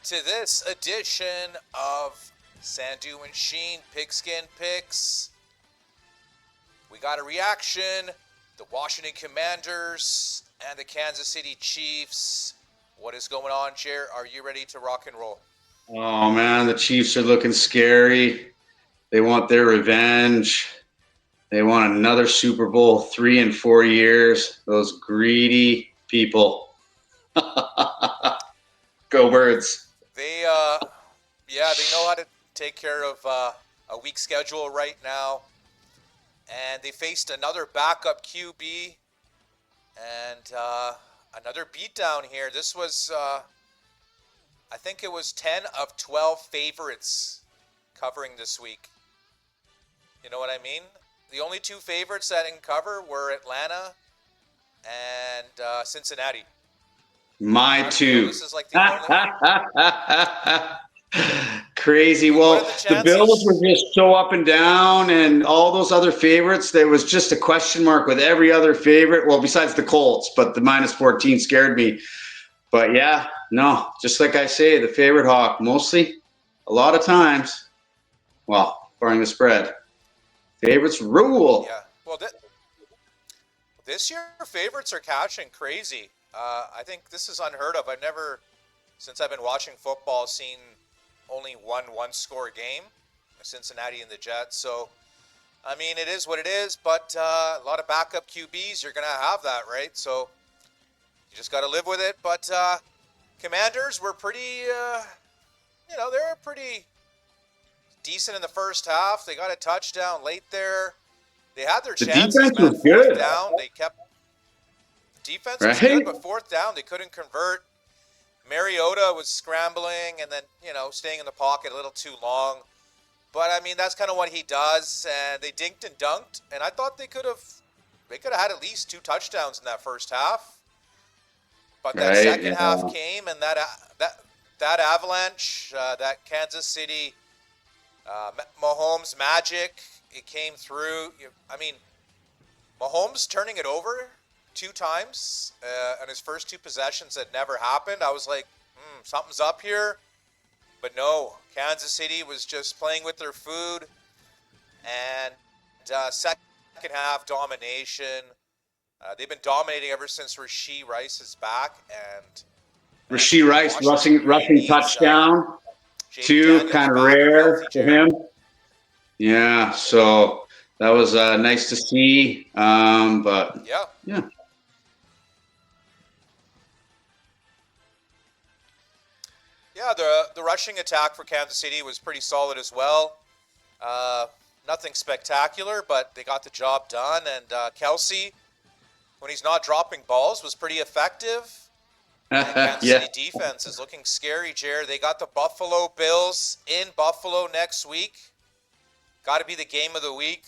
to this edition of Sandu and Sheen Pigskin Picks. We got a reaction. The Washington Commanders and the Kansas City Chiefs. What is going on, Jer? Are you ready to rock and roll? Oh man, the Chiefs are looking scary. They want their revenge. They want another Super Bowl 3 in 4 years. Those greedy people. Go Birds. They know how to take care of a weak schedule right now. And they faced another backup QB and another beatdown here. This was, I think it was 10 of 12 favorites covering this week. You know what I mean? The only two favorites that didn't cover were Atlanta and Cincinnati. My two. This is like the only... Crazy. Well, the Bills were just so up and down, and all those other favorites, there was just a question mark with every other favorite. Well, besides the Colts, but the minus 14 scared me. But yeah, no, just like I say, the favorite hawk, mostly, a lot of times, well, barring the spread, favorites rule. Yeah, well, this year favorites are cashing crazy. I think this is unheard of. I've never, since I've been watching football, seen only one-score game, Cincinnati and the Jets. So, I mean, it is what it is, but a lot of backup QBs, you're going to have that, right? So, you just got to live with it. But Commanders were pretty, they were pretty decent in the first half. They got a touchdown late there. They had their chances, defense man. Was good. Fourth down, they kept... Defense was good, but fourth down, they couldn't convert. Mariota was scrambling and then, staying in the pocket a little too long. But, I mean, that's kind of what he does. And they dinked and dunked. And I thought they could have had at least 2 touchdowns in that first half. But that second half came, and that avalanche, that Kansas City Mahomes magic, it came through. I mean, Mahomes turning it over 2 times on his first 2 possessions that never happened. I was like, something's up here. But no, Kansas City was just playing with their food. And second half domination. They've been dominating ever since Rashee Rice is back. And Rashee Rice rushing touchdown. 2, kind of rare for him. Yeah, so that was nice to see. But yeah. Yeah, the rushing attack for Kansas City was pretty solid as well. Nothing spectacular, but they got the job done. And Kelsey, when he's not dropping balls, was pretty effective. And Kansas City defense is looking scary, Jared. They got the Buffalo Bills in Buffalo next week. Got to be the game of the week.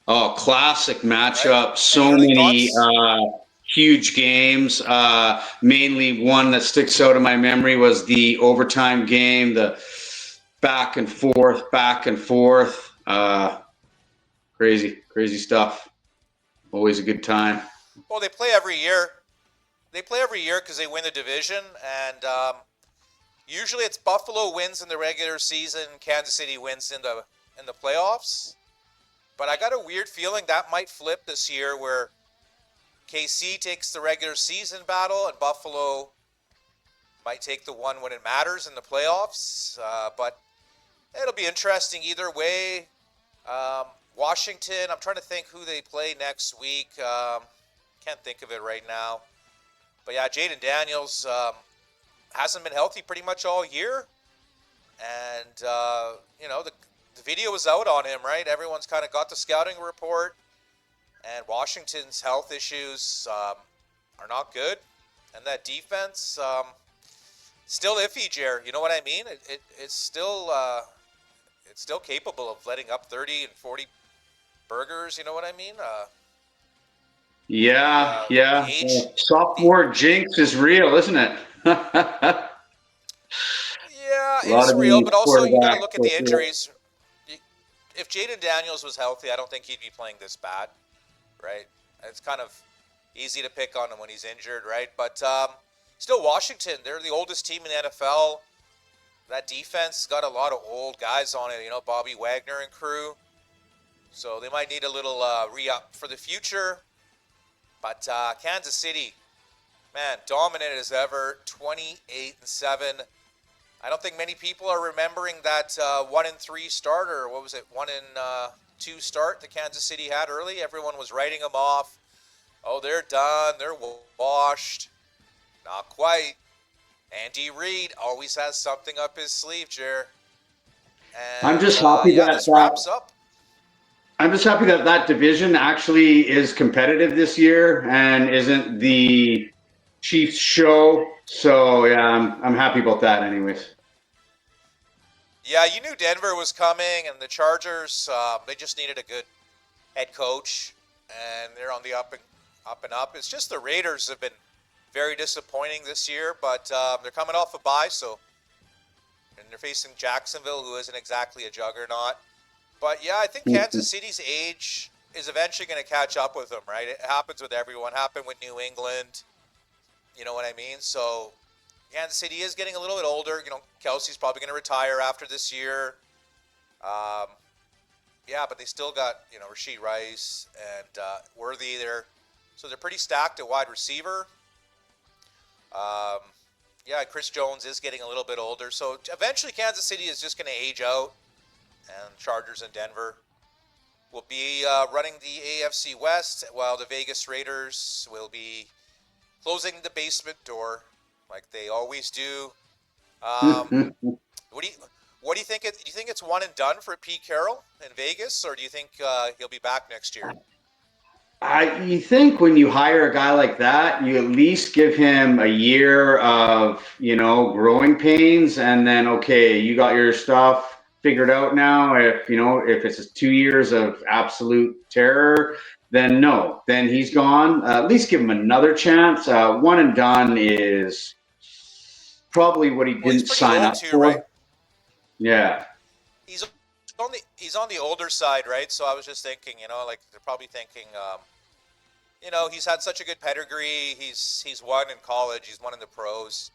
Oh, classic matchup. Right? So many huge games. Mainly one that sticks out in my memory was the overtime game, the back and forth. Crazy stuff. Always a good time. Well, they play every year. They play every year because they win the division, and usually it's Buffalo wins in the regular season, Kansas City wins in the playoffs. But I got a weird feeling that might flip this year, where KC takes the regular season battle and Buffalo might take the one when it matters in the playoffs. But it'll be interesting either way. Washington, I'm trying to think who they play next week. Can't think of it right now. But yeah, Jaden Daniels hasn't been healthy pretty much all year. And, the video was out on him, right? Everyone's kind of got the scouting report. And Washington's health issues are not good. And that defense, still iffy, Jer. You know what I mean? It's still capable of letting up 30 and 40 burgers. You know what I mean? Yeah. Sophomore jinx is real, isn't it? Yeah, it's real, but also you got to look at the injuries. If Jaden Daniels was healthy, I don't think he'd be playing this bad, right? It's kind of easy to pick on him when he's injured, right? But still, Washington, they're the oldest team in the NFL. that defense got a lot of old guys on it, Bobby Wagner and crew. So they might need a little re-up for the future. But Kansas City, man, dominant as ever, 28-7. I don't think many people are remembering that 1-3 start, or what was it, 1-2 start that Kansas City had early. Everyone was writing them off. Oh, they're done. They're washed. Not quite. Andy Reid always has something up his sleeve, Jer. And, I'm just happy that this wraps up. I'm just happy that that division actually is competitive this year and isn't the Chiefs show. So yeah, I'm happy about that anyways. Yeah, you knew Denver was coming, and the Chargers, they just needed a good head coach, and they're on the up and up. It's just the Raiders have been very disappointing this year, but they're coming off a bye, and they're facing Jacksonville, who isn't exactly a juggernaut. But yeah, I think Kansas City's age is eventually going to catch up with them, right? It happens with everyone. It happened with New England. You know what I mean? So Kansas City is getting a little bit older. Kelsey's probably going to retire after this year. Yeah, but they still got, Rashee Rice and Worthy there. So they're pretty stacked at wide receiver. Yeah, Chris Jones is getting a little bit older. So eventually Kansas City is just going to age out. And Chargers and Denver will be running the AFC West, while the Vegas Raiders will be closing the basement door like they always do. What do you think? Do you think it's one and done for Pete Carroll in Vegas, or do you think he'll be back next year? You think when you hire a guy like that, you at least give him a year of, growing pains, and then, okay, you got your stuff figured out now. If it's 2 years of absolute terror, then no, then he's gone. At least give him another chance. One and done is probably what he didn't sign up for. Right? Yeah. He's on the older side, right? So I was just thinking, they're probably thinking, he's had such a good pedigree. He's won in college. He's won in the pros.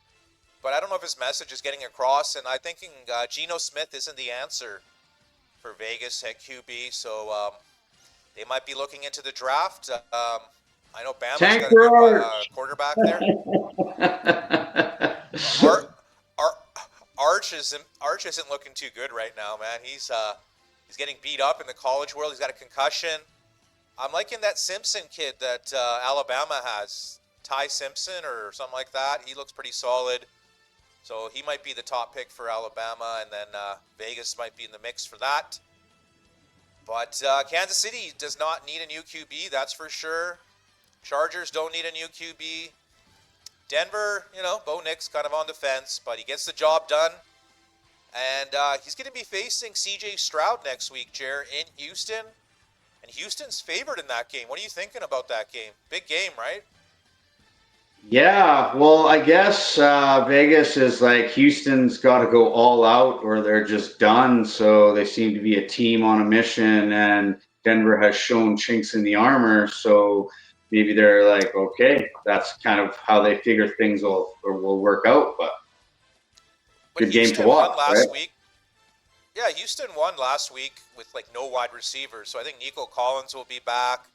But I don't know if his message is getting across. And I'm thinking Geno Smith isn't the answer for Vegas at QB. So they might be looking into the draft. I know Bama's got a good quarterback there. Arch isn't looking too good right now, man. He's getting beat up in the college world. He's got a concussion. I'm liking that Simpson kid that Alabama has, Ty Simpson or something like that. He looks pretty solid. So he might be the top pick for Alabama, and then Vegas might be in the mix for that. But Kansas City does not need a new QB, that's for sure. Chargers don't need a new QB. Denver, Bo Nix kind of on the fence, but he gets the job done. And he's going to be facing C.J. Stroud next week, Jer, in Houston. And Houston's favored in that game. What are you thinking about that game? Big game, right? Yeah, well, I guess Vegas is like, Houston's got to go all out or they're just done. So they seem to be a team on a mission, and Denver has shown chinks in the armor. So maybe they're like, okay, that's kind of how they figure things will work out. But good Houston game to watch, won last right? week. Yeah, Houston won last week with no wide receivers. So I think Nico Collins will be back.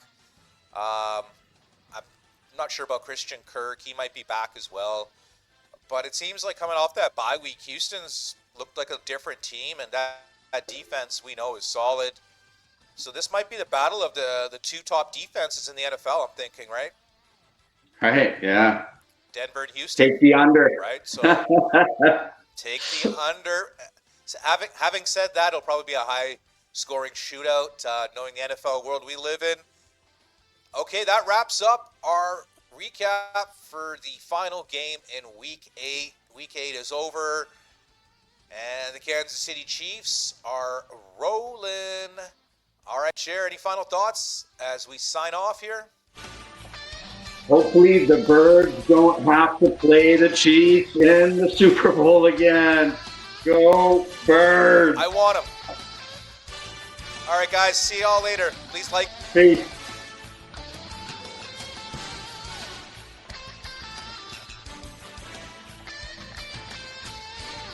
I'm not sure about Christian Kirk. He might be back as well. But it seems like coming off that bye week, Houston's looked like a different team, and that defense we know is solid. So this might be the battle of the two top defenses in the NFL, I'm thinking, right? Right, yeah. Denver and Houston. Take the under. Right, so take the under. So having said that, it'll probably be a high-scoring shootout, knowing the NFL world we live in. Okay, that wraps up our recap for the final game in Week 8. Week 8 is over, and the Kansas City Chiefs are rolling. All right, Jer, any final thoughts as we sign off here? Hopefully the Birds don't have to play the Chiefs in the Super Bowl again. Go Birds! I want them. All right, guys, see y'all later. Please like. Peace.